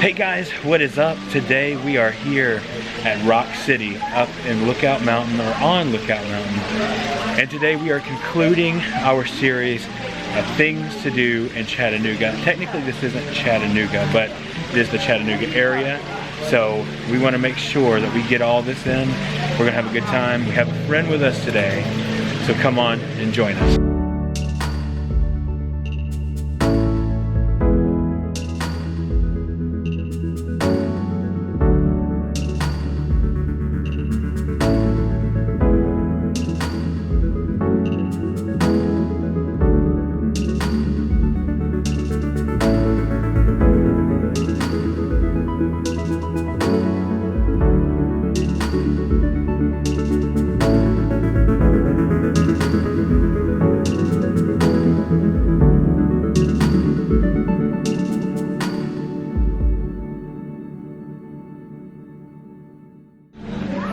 Hey guys, what is up? Today we are here at Rock City up in Lookout Mountain, or on Lookout Mountain. And today we are concluding our series of things to do in Chattanooga. Technically this isn't Chattanooga, but it is the Chattanooga area. So we want to make sure that we get all this in. We're gonna have a good time. We have a friend with us today, so come on and join us.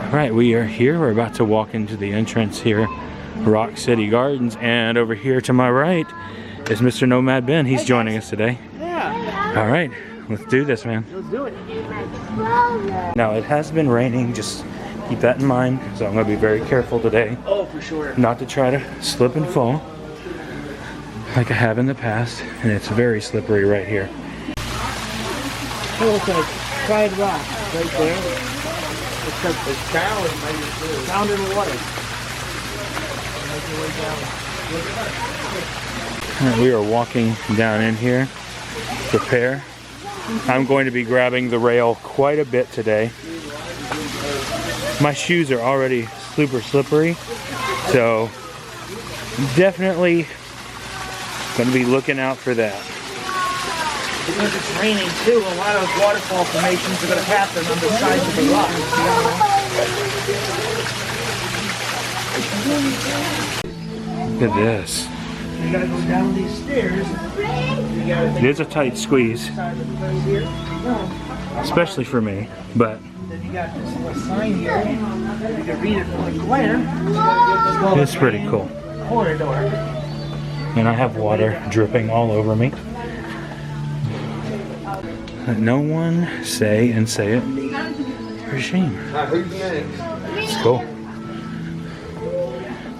Alright, we are here. We're about to walk into the entrance here, Rock City Gardens, and over here to my right is Mr. Nomad Ben. He's joining us today. Yeah. Alright, let's do this, man. Let's do it. Now, it has been raining, just keep that in mind, so I'm going to be very careful today. Oh, for sure. Not to try to slip and fall like I have in the past, and it's very slippery right here. It looks like Pride Rock right there. It's found in the water. Alright, we are walking down in here. Prepare. I'm going to be grabbing the rail quite a bit today. My shoes are already super slippery, so definitely going to be looking out for that. Because it's raining too, a lot of waterfall formations are going to happen on the sides of the rocks. Look at this. You got to go down these stairs. It is a tight squeeze, especially for me, but then you got this little sign here. You can read it from the glare. it's pretty cool. Corridor. And I have water dripping all over me. Let no one say it for shame. It's cool.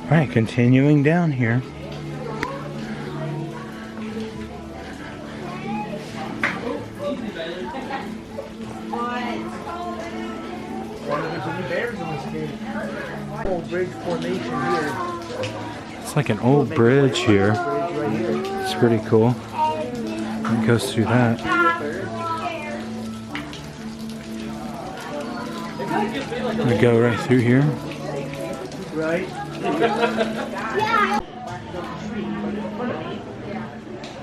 Alright, continuing down here. Old bridge formation here. It's like an old bridge here. It's pretty cool. It goes through that. We go right through here. Right?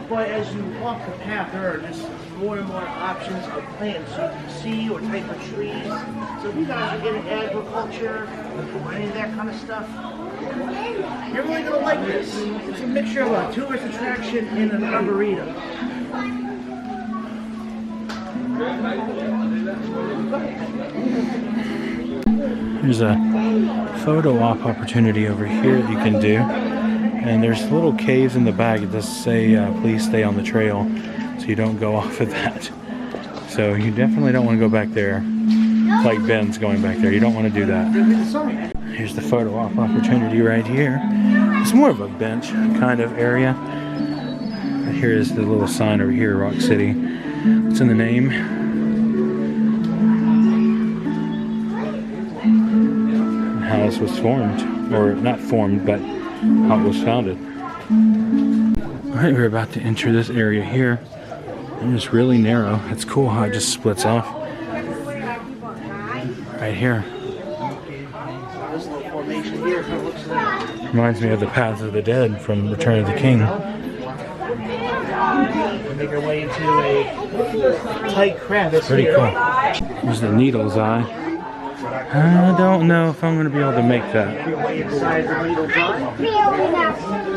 But as you walk the path, there are just more and more options of plants you can see, or type of trees. So if you guys are into agriculture or any of that kind of stuff, you're really going to like this. It's a mixture of a tourist attraction and an arboretum. There's a photo op opportunity over here that you can do. And there's little caves in the back. It does say please stay on the trail, so you don't go off of that. So you definitely don't want to go back there like Ben's going back there. You don't want to do that. Here's the photo op opportunity right here. It's more of a bench kind of area. Here is the little sign over here, Rock City. What's in the name? How this was formed, or not formed, but how it was founded. Alright, we're about to enter this area here, and it's really narrow. It's cool how it just splits off. Right here. Reminds me of the Paths of the Dead from Return of the King. Make our way into a tight crevice. Pretty cool. There's the Needle's Eye. I don't know if I'm going to be able to make that.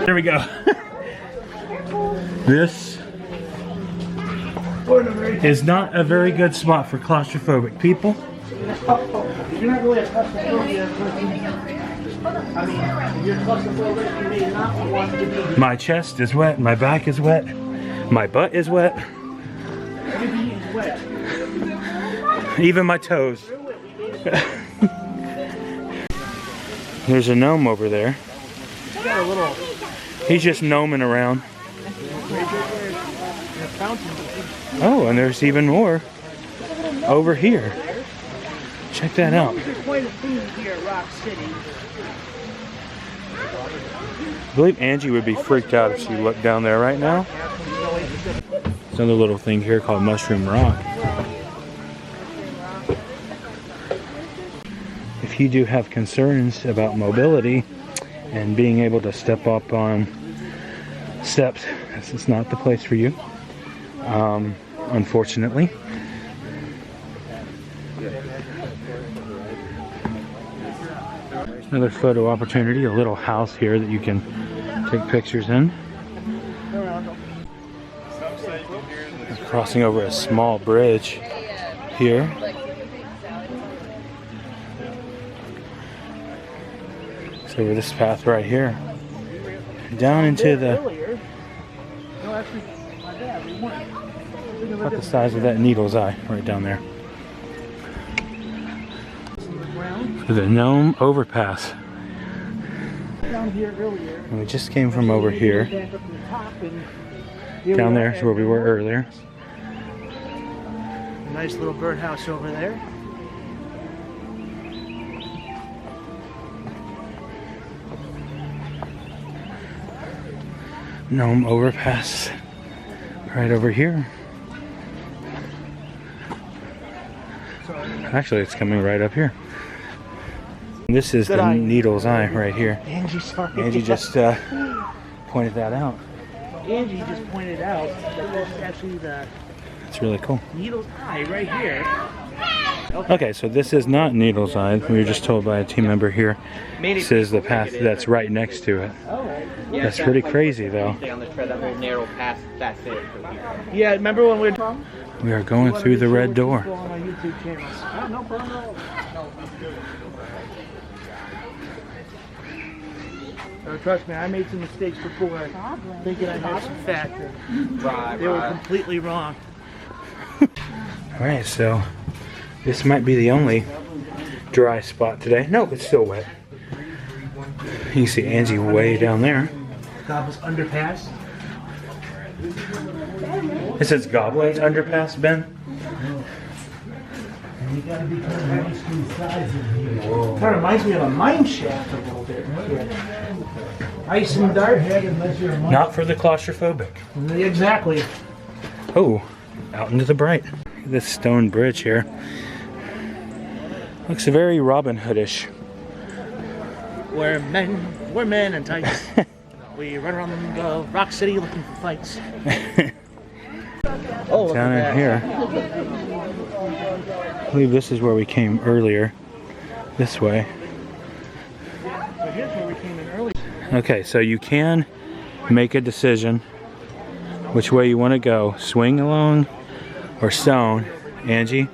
There we go. This is not a very good spot for claustrophobic people. You're not really a claustrophobic person. I mean, you're claustrophobic, you may not want to be. My chest is wet, my back is wet, my butt is wet. Everything is wet. Even my toes. There's a gnome over there. He's just gnoming around. Oh, and there's even more over here. Check that out. I believe Angie would be freaked out if she looked down there right now. There's another little thing here called Mushroom Rock. If you do have concerns about mobility and being able to step up on steps, this is not the place for you, unfortunately. Another photo opportunity, a little house here that you can take pictures in. We're crossing over a small bridge here. It's over this path right here. Down into the... About the size of that needle's eye right down there. For the Gnome Overpass. And we just came from over here. Down there is where we were earlier. Nice little birdhouse over there. Gnome Overpass right over here. Actually, it's coming right up here. This is the needle's eye right here. Angie just pointed that out. Angie just pointed out that that's actually the It's really cool. needle's eye right here. Okay, so this is not Needle's Eye. We were just told by a team member here. This is the path that's right next to it. That's pretty crazy, though. Yeah, remember when we were... We are going through the red door. Trust me, I made some mistakes before, thinking I had some fat. They were completely wrong. Alright, so this might be the only dry spot today. No, it's still wet. You can see Angie way down there. Gobbles Underpass. It says Goblin's Underpass, Ben. Kind of reminds me of a mine shaft a little bit. Ice and dark. Not for the claustrophobic. Exactly. Oh, out into the bright. This stone bridge here looks very Robin Hoodish. We're men in tights. We run around the Rock City looking for fights. Oh, down in here. I believe this is where we came earlier. This way. So here's where we came in early. Okay, so you can make a decision which way you want to go. Swing along or stone. Angie?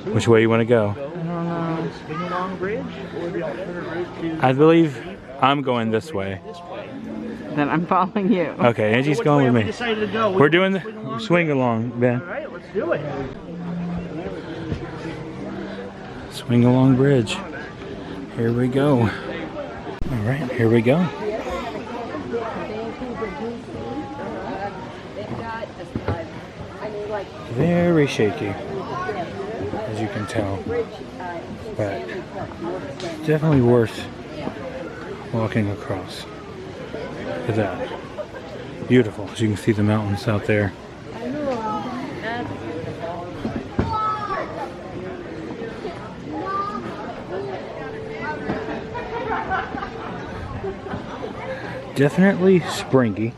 Which way you want to go? Swing along bridge or the alternative route to... I believe I'm going this way. Then I'm following you. Okay, Angie's going with me. Decided to go. We're doing the swing along, Ben. Alright, let's do it. Swing along bridge. Here we go. Alright, here we go. Very shaky, as you can tell. But definitely worth walking across. Look at that. Beautiful, as you can see the mountains out there. Definitely springy.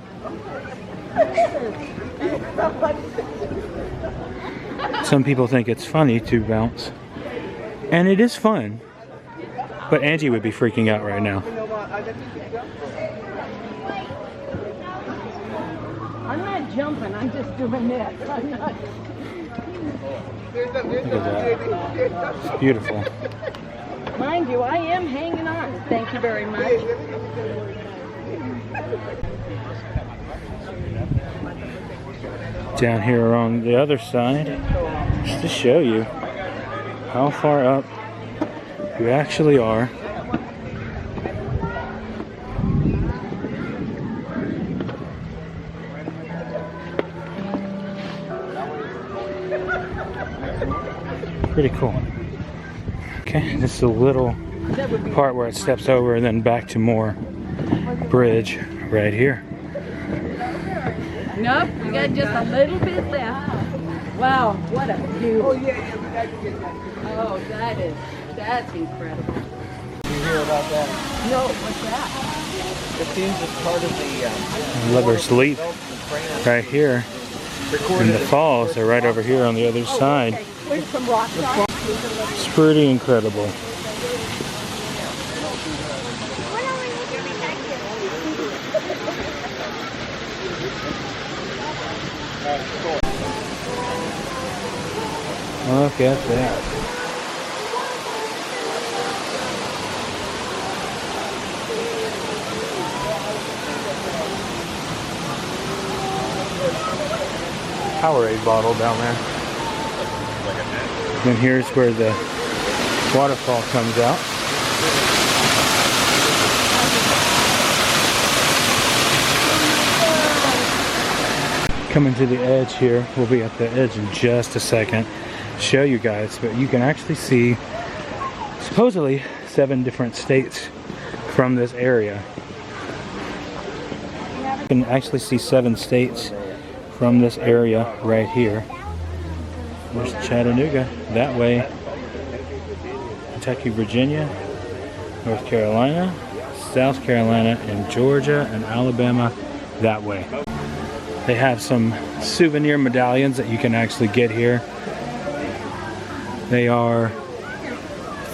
Some people think it's funny to bounce. And it is fun. But Angie would be freaking out right now. I'm not jumping, I'm just doing this. I'm not... Look at that. It's beautiful. Mind you, I am hanging on. Thank you very much. down here on the other side, just to show you how far up you actually are. Pretty cool. Okay, this is a little part where it steps over and then back to more bridge right here. Nope, we got just a little bit left. Wow, what a view. Oh, that's incredible. Did you hear about that? No, what's that? It seems it's part of the Lover's Leap right here. And the falls are right over here on the other side. There's some rock stars. It's pretty incredible. Look at that. Powerade bottle down there. And here's where the waterfall comes out. Coming to the edge here. We'll be at the edge in just a second. Show you guys, but you can actually see supposedly 7 different states from this area. You can actually see 7 states from this area right here. There's Chattanooga that way, Kentucky, Virginia, North Carolina, South Carolina, and Georgia and Alabama that way. They have some souvenir medallions that you can actually get here. They are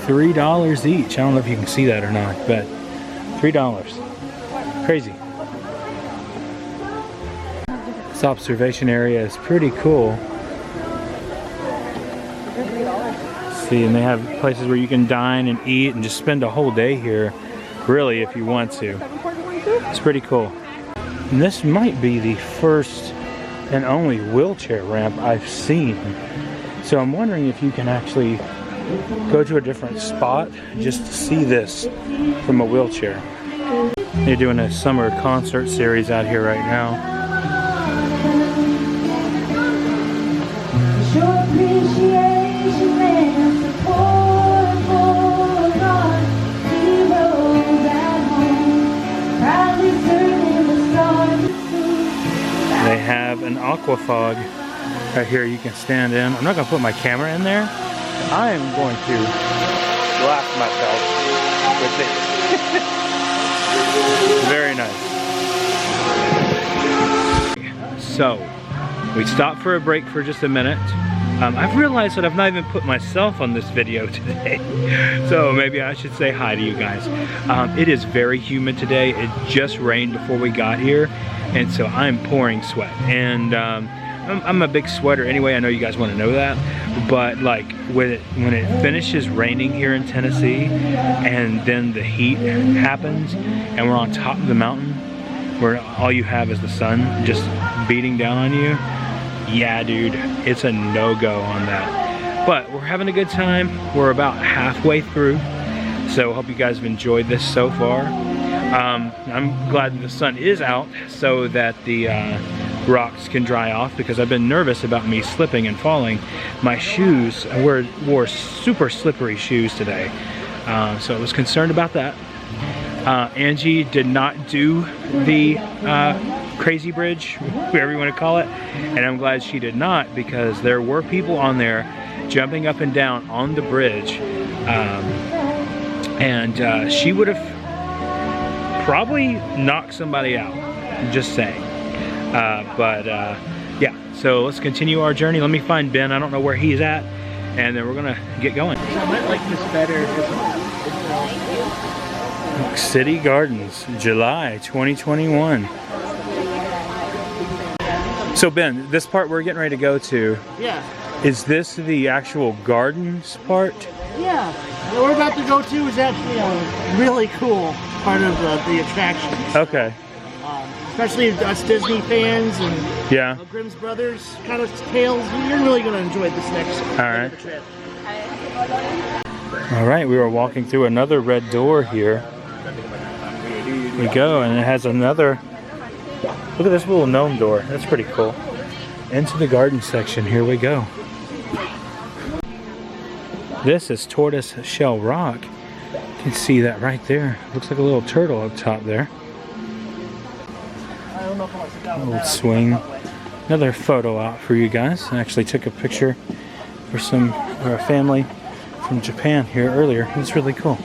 $3 each. I don't know if you can see that or not, but $3. Crazy. This observation area is pretty cool. See, and they have places where you can dine and eat and just spend a whole day here, really, if you want to. It's pretty cool. And this might be the first and only wheelchair ramp I've seen. So I'm wondering if you can actually go to a different spot just to see this from a wheelchair. They're doing a summer concert series out here right now. They have an aquafog right here you can stand in. I'm not going to put my camera in there. I am going to blast myself with this. Very nice. So, we stopped for a break for just a minute. I've realized that I've not even put myself on this video today. So maybe I should say hi to you guys. It is very humid today. It just rained before we got here. And so I'm pouring sweat. And I'm a big sweater anyway. I know you guys want to know that. But like when it finishes raining here in Tennessee and then the heat happens and we're on top of the mountain where all you have is the sun just beating down on you, yeah, dude, it's a no-go on that. But we're having a good time. We're about halfway through. So I hope you guys have enjoyed this so far. I'm glad that the sun is out so that the rocks can dry off, because I've been nervous about me slipping and falling. My shoes, I wore super slippery shoes today. So I was concerned about that. Angie did not do the crazy bridge, whatever you want to call it, and I'm glad she did not, because there were people on there jumping up and down on the bridge, and she would have probably knocked somebody out, just saying. Yeah, so let's continue our journey. Let me find Ben. I don't know where he's at, and then we're gonna get going. I might like this better. City Gardens, July 2021. So Ben, this part we're getting ready to go to, Yeah. is this the actual gardens part? Yeah. What we're about to go to is actually a really cool part of the attraction. Okay. especially us Disney fans and Yeah. Grimm's Brothers kind of tales. You're really going to enjoy this next right. trip. All right, we were walking through another red door here. We go, and it has another. Look at this little gnome door. That's pretty cool. Into the garden section. Here we go. This is tortoise shell rock. You can see that right there. Looks like a little turtle up top there. I don't know if I want to sit down with Little that. swing. Another photo op for you guys. I actually took a picture for a family from Japan here earlier. It's really cool.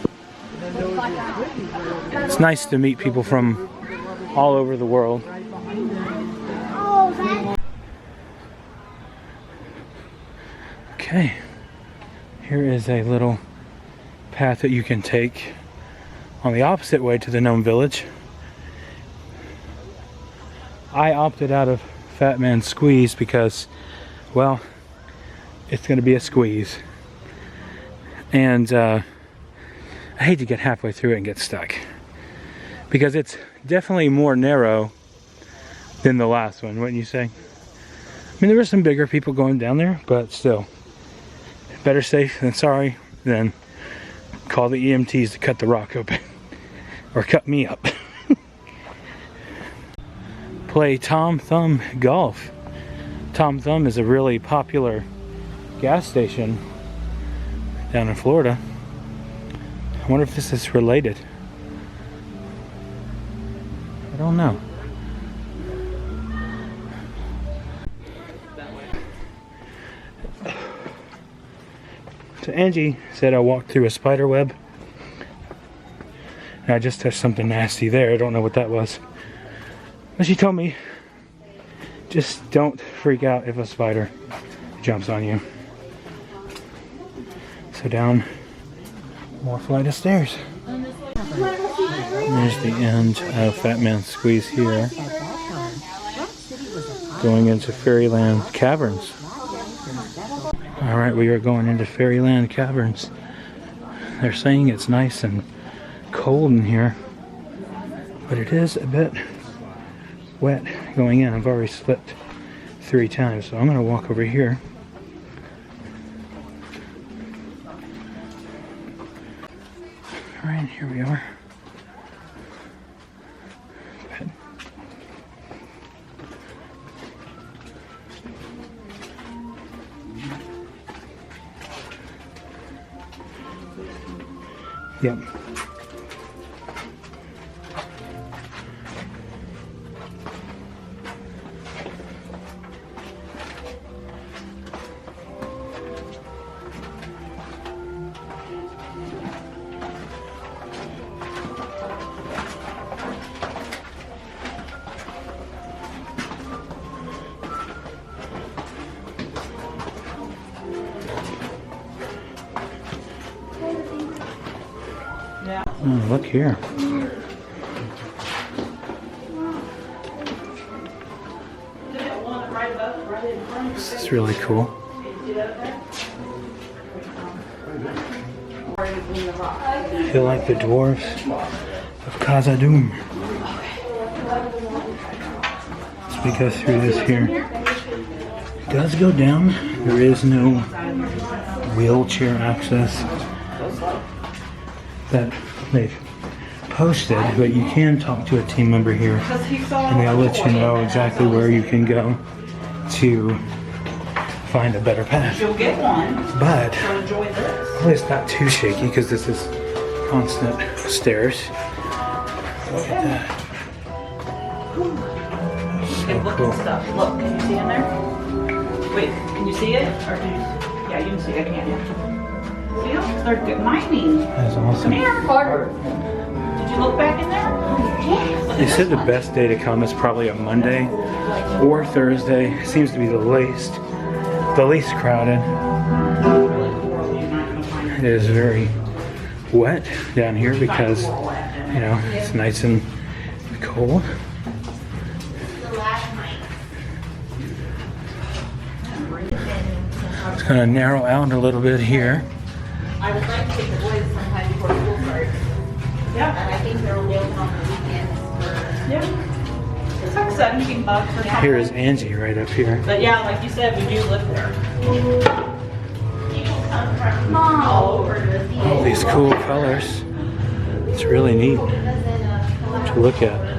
It's nice to meet people from all over the world. Okay, here is a little path that you can take on the opposite way to the gnome village. I opted out of Fat Man Squeeze because, well, it's going to be a squeeze. And I hate to get halfway through it and get stuck. Because it's definitely more narrow than the last one, wouldn't you say? I mean, there were some bigger people going down there, but still. Better safe than sorry. Then call the EMTs to cut the rock open. Or cut me up. Play Tom Thumb Golf. Tom Thumb is a really popular gas station down in Florida. I wonder if this is related. I don't know. So Angie said I walked through a spider web. And I just touched something nasty there. I don't know what that was. But she told me, just don't freak out if a spider jumps on you. So down more flight of stairs. There's the end of Fat Man Squeeze here. Going into Fairyland Caverns. Alright, we are going into Fairyland Caverns. They're saying it's nice and cold in here. But it is a bit wet going in. I've already slipped 3 times, so I'm going to walk over here. Alright, here we are. Yep. Oh, look here. This is really cool. I feel like the dwarves of Khazad-dûm. As we go through this here, it does go down. There is no wheelchair access that they've posted, but you can talk to a team member here and they'll let you know exactly where you can go to find a better path. You'll get one. But So enjoy this. hopefully it's not too shaky because this is constant stairs. Look at that. Okay, look cool. at stuff. Look, can you see in there? Wait, can you see it? Or can you? Yeah, you can see it, can't you? See them? They're good mining. That's Come awesome. here, Carter. Did you look back in there? They said the best day to come is probably a Monday or Thursday. It seems to be the least crowded. Really cool. You're not gonna find It is very wet down here because, you know, it's nice and cold. It's going to narrow out a little bit here. I would like to take the boys sometime before school starts. Yeah. And I think they're only open on the weekends for, Yeah. because $17 or something. Here is Angie right up here. But yeah, like you said, we do live there. People come from all over to see All these cool colors. It's really neat to look at.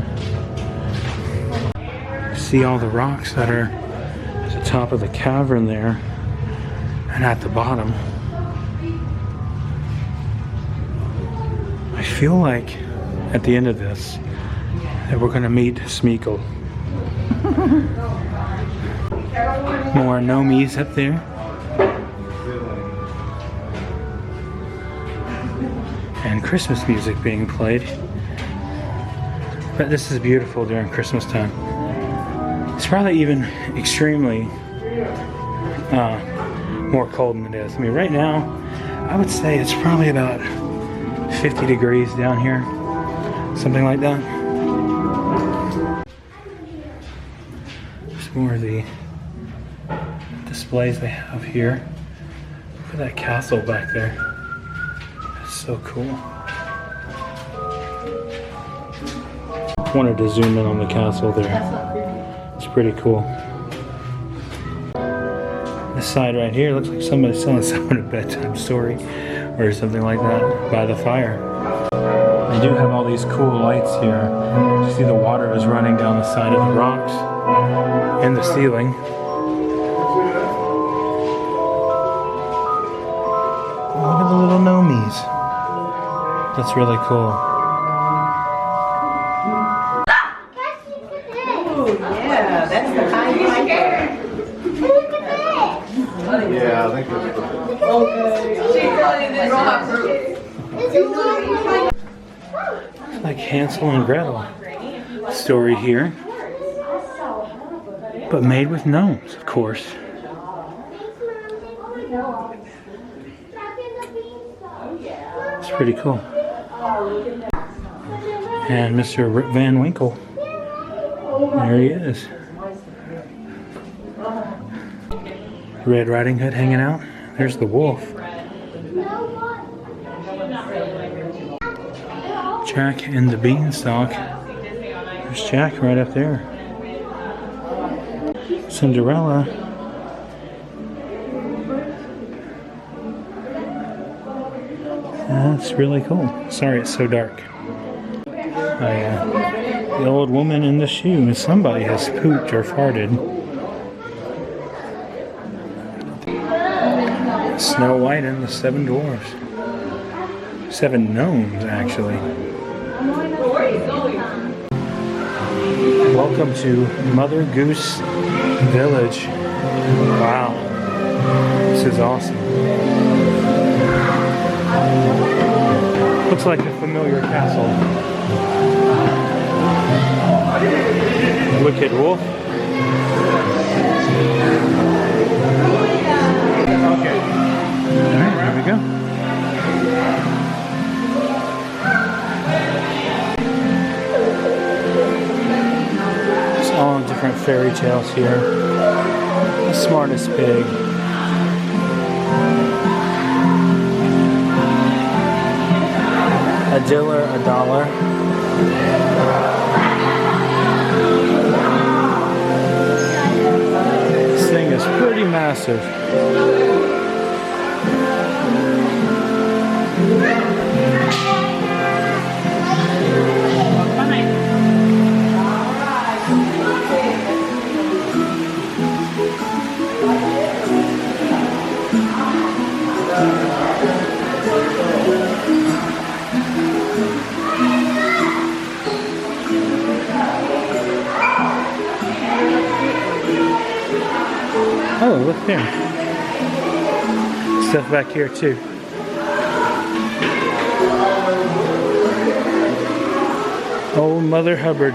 See all the rocks that are at the top of the cavern there and at the bottom. I feel like at the end of this that we're gonna meet Smeagol. More gnomies up there. And Christmas music being played. But this is beautiful during Christmas time. It's probably even extremely more cold than it is. I mean, right now, I would say it's probably about 50 degrees down here. Something like that. There's more of the displays they have here. Look at that castle back there. It's so cool. Wanted to zoom in on the castle there. It's pretty cool. This side right here looks like somebody's telling someone a bedtime story or something like that by the fire. They do have all these cool lights here. You see the water is running down the side of the rocks and the ceiling. Look at the little gnomies. That's really cool. Oh, yeah, that's the kind you like. Yeah, I think It's like Hansel and Gretel story here, but made with gnomes, of course. It's pretty cool. And Mr. Rip Van Winkle, there he is. Red Riding Hood hanging out. There's the wolf. Jack and the Beanstalk. There's Jack right up there. Cinderella. That's really cool. Sorry it's so dark. The old woman in the shoe. Somebody has pooped or farted. Snow White and the Seven Dwarfs. 7 gnomes, actually. Welcome to Mother Goose Village. Wow. This is awesome. Looks like a familiar castle. Wicked Wolf. Okay. Alright, here we go. It's all different fairy tales here. The Smartest Pig. A diller, a dollar. This thing is pretty massive. Oh, look there. Stuff back here too. Old Mother Hubbard.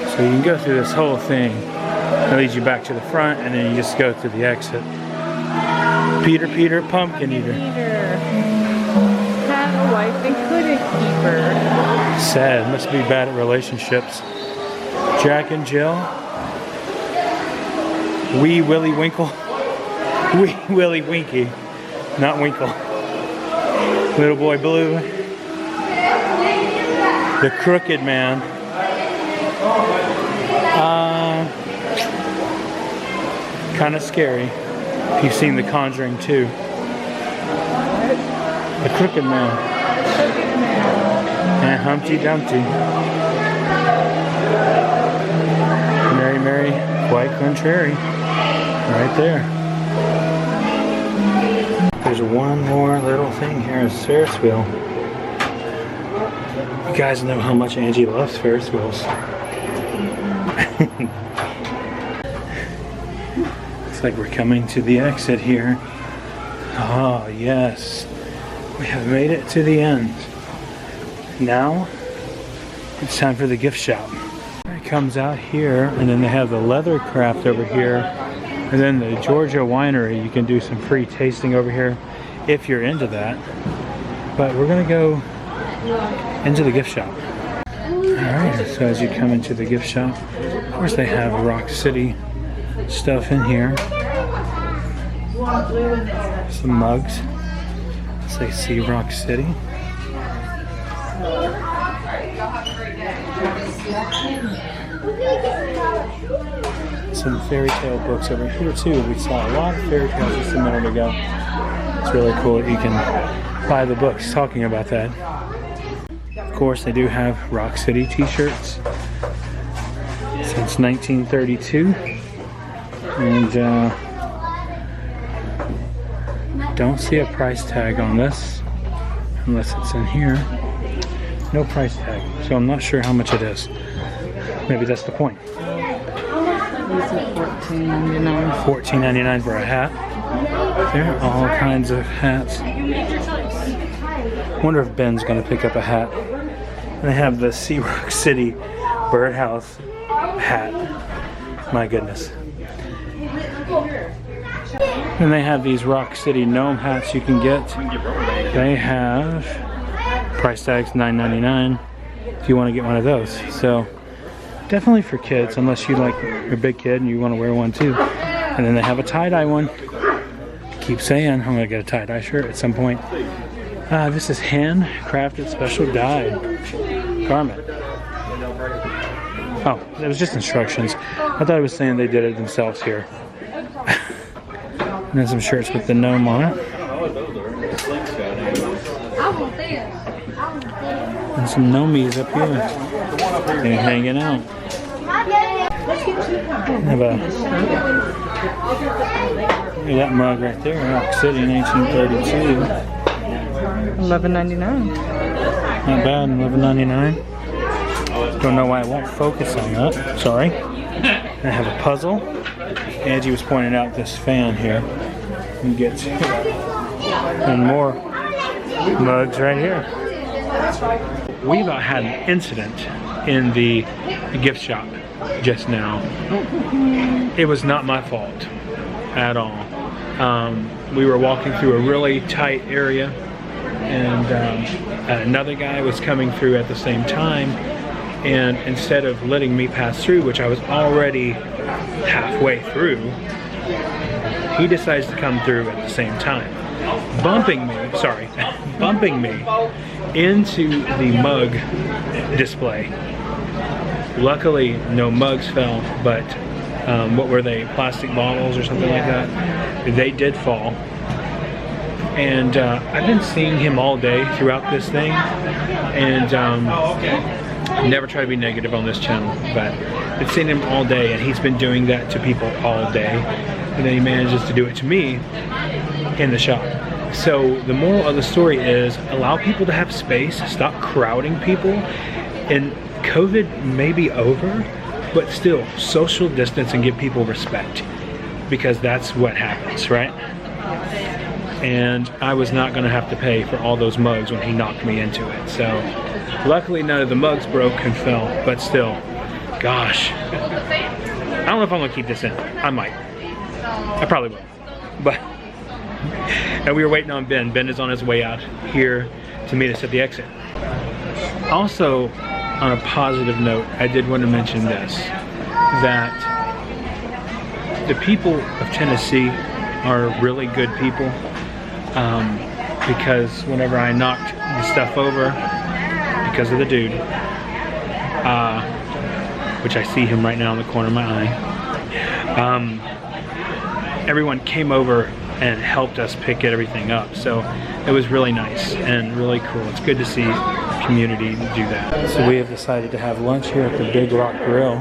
So you can go through this whole thing. It leads you back to the front and then you just go through the exit. Peter, Peter, Pumpkin Eater. Had a wife and couldn't keep her. Sad. Must be bad at relationships. Jack and Jill. Wee Willie Winkle. Willy Winky, not Winkle. Little Boy Blue. The Crooked Man. Kind of scary. If you've seen The Conjuring 2. The Crooked Man. And Humpty Dumpty. Mary, Mary, quite contrary. Right there. There's one more little thing here, a Ferris wheel. You guys know how much Angie loves Ferris wheels. Looks like we're coming to the exit here. Oh yes, we have made it to the end. Now it's time for the gift shop. It comes out here, and then they have the leather craft over here, and then the Georgia winery. You can do some free tasting over here if you're into that. But we're gonna go into the gift shop. Alright, so as you come into the gift shop, of course they have Rock City stuff in here. Some mugs. Say see Rock City. Some fairy tale books over here too. We saw a lot of fairy tales just a minute ago. It's really cool that you can buy the books talking about that. Of course, they do have Rock City t-shirts since 1932. And don't see a price tag on this unless it's in here. No price tag, so I'm not sure how much it is. Maybe that's the point. $14.99. $14.99 for a hat. There are all kinds of hats. Wonder if Ben's gonna pick up a hat. They have the Sea Rock City birdhouse hat. My goodness. And they have these Rock City gnome hats you can get. They have price tags $9.99 if you want to get one of those. So definitely for kids, unless you like you're a big kid and you want to wear one too. And then they have a tie-dye one. Keep saying I'm gonna get a tie-dye shirt at some point. This is handcrafted special dyed garment. Oh, it was just instructions. I thought it was saying they did it themselves here. And then some shirts with the gnome on it. And some gnomies up here. They're hanging out. Have a, look at that mug right there, Rock City 1932. $11.99. Not bad, $11.99. Don't know why it won't focus on that. Sorry. I have a puzzle. Angie was pointing out this fan here. You get and more mugs right here. We about had an incident in the gift shop just now. It was not my fault at all. We were walking through a really tight area, and another guy was coming through at the same time, and instead of letting me pass through, which I was already halfway through, he decides to come through at the same time, bumping me into the mug display. Luckily, no mugs fell, but what were they, plastic bottles or something like that? They did fall. And I've been seeing him all day throughout this thing, and never try to be negative on this channel, but I've seen him all day, and he's been doing that to people all day, and then he manages to do it to me in the shop. So the moral of the story is allow people to have space, stop crowding people, and COVID may be over, but still social distance and give people respect, because that's what happens, right? And I was not going to have to pay for all those mugs when he knocked me into it. So luckily none of the mugs broke and fell, but still, gosh. I don't know if I'm going to keep this in. I might. I probably will. But, and we were waiting on Ben. Ben is on his way out here to meet us at the exit. Also, on a positive note, I did want to mention this, that the people of Tennessee are really good people, because whenever I knocked the stuff over, because of the dude, which I see him right now in the corner of my eye, everyone came over and helped us pick everything up. So it was really nice and really cool. It's good to see community do that. So we have decided to have lunch here at the Big Rock Grill.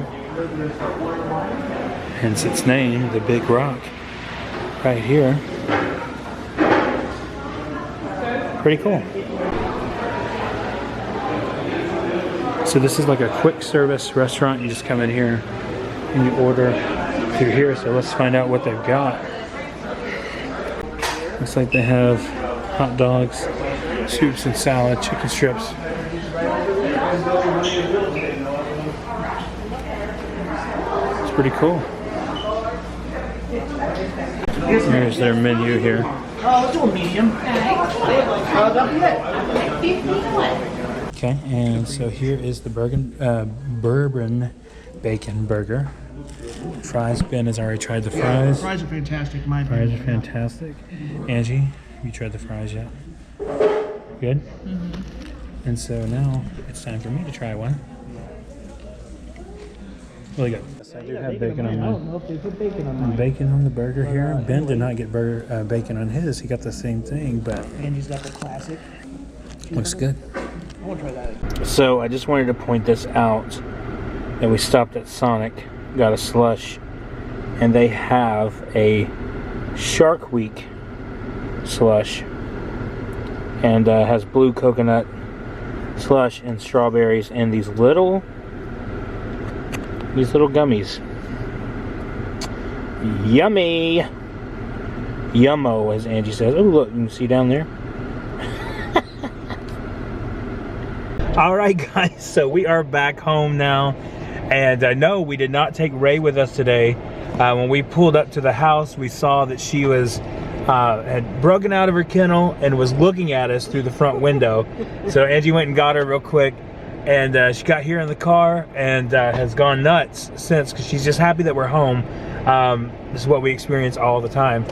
Hence its name, the Big Rock. Right here. Pretty cool. So this is like a quick service restaurant. You just come in here and you order through here. So let's find out what they've got. Looks like they have hot dogs, soups and salad, chicken strips. It's pretty cool. Here's their menu here. Let's do a medium. Okay, and so here is the bourbon bacon burger. Fries. Ben has already tried the fries. Fries are fantastic, my Fries opinion. are fantastic. Angie, have you tried the fries yet? Good? And so now it's time for me to try one. Really good. Yes, I do have bacon on I my don't know if they put bacon on mine. bacon on the burger here. Ben did not get bacon on his. He got the same thing, but Angie's got the classic. looks good. I want to try that. So I just wanted to point this out that we stopped at Sonic, got a slush, and they have a Shark Week slush, and has blue coconut slush and strawberries and these little gummies. Yummy, yummo, as Angie says. Oh, look, you can see down there. All right, guys, so we are back home now, and no, we did not take Ray with us today. When we pulled up to the house, we saw that she was had broken out of her kennel and was looking at us through the front window. So Angie went and got her real quick, and she got here in the car and has gone nuts since, because she's just happy that we're home. This is what we experience all the time.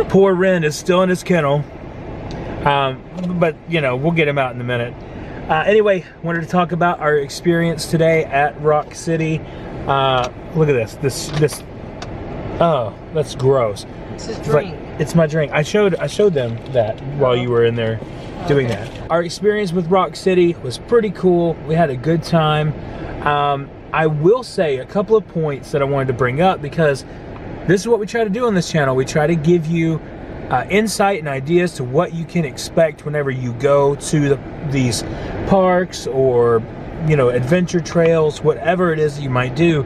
Poor Ren is still in his kennel, but you know, we'll get him out in a minute. Anyway, wanted to talk about our experience today at Rock City. Look at this. Oh, that's gross. It's his drink. It's my drink. I showed them that while you were in there doing that. Our experience with Rock City was pretty cool. We had a good time. I will say a couple of points that I wanted to bring up, because this is what we try to do on this channel. We try to give you insight and ideas to what you can expect whenever you go to these parks or, you know, adventure trails, whatever it is that you might do.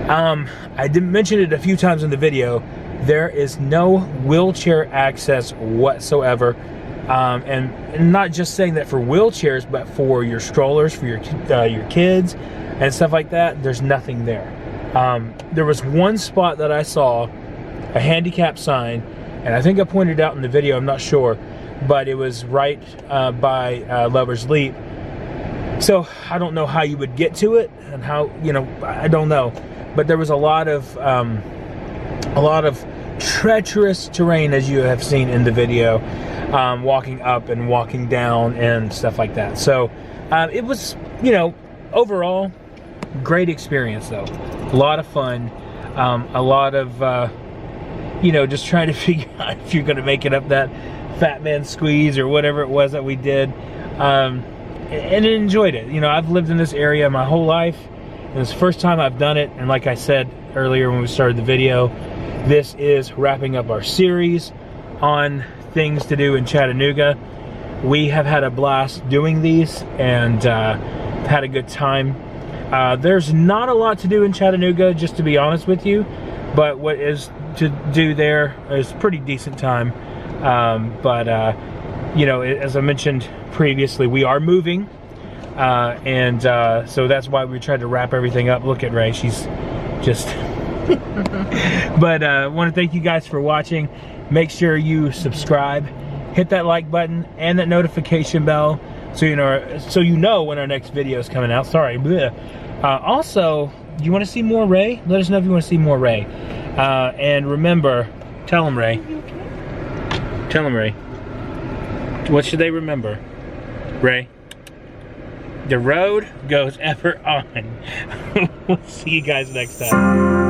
I didn't mention it a few times in the video. There is no wheelchair access whatsoever, and not just saying that for wheelchairs, but for your strollers, for your kids and stuff like that. There's nothing there. There was one spot that I saw, a handicap sign, and I think I pointed out in the video, I'm not sure, but it was right by Lover's Leap. So I don't know how you would get to it, and how, you know, I don't know. But there was a lot of treacherous terrain, as you have seen in the video, walking up and walking down and stuff like that. So it was, you know, overall, great experience though. A lot of fun, a lot of, you know, just trying to figure out if you're going to make it up that Fat Man Squeeze or whatever it was that we did, and enjoyed it. You know, I've lived in this area my whole life, and it's the first time I've done it. And like I said earlier when we started the video, this is wrapping up our series on things to do in Chattanooga. We have had a blast doing these, and had a good time. There's not a lot to do in Chattanooga, just to be honest with you, but what is to do there is pretty decent time. You know, as I mentioned previously, we are moving, and so that's why we tried to wrap everything up. Look at Ray, she's just but I want to thank you guys for watching. Make sure you subscribe, hit that like button and that notification bell, so you know when our next video is coming out. Sorry. Also, do you want to see more Ray? Let us know if you want to see more Ray. And remember, Tell them, Ray. Tell them, Ray. What should they remember? Ray? The road goes ever on. We'll see you guys next time.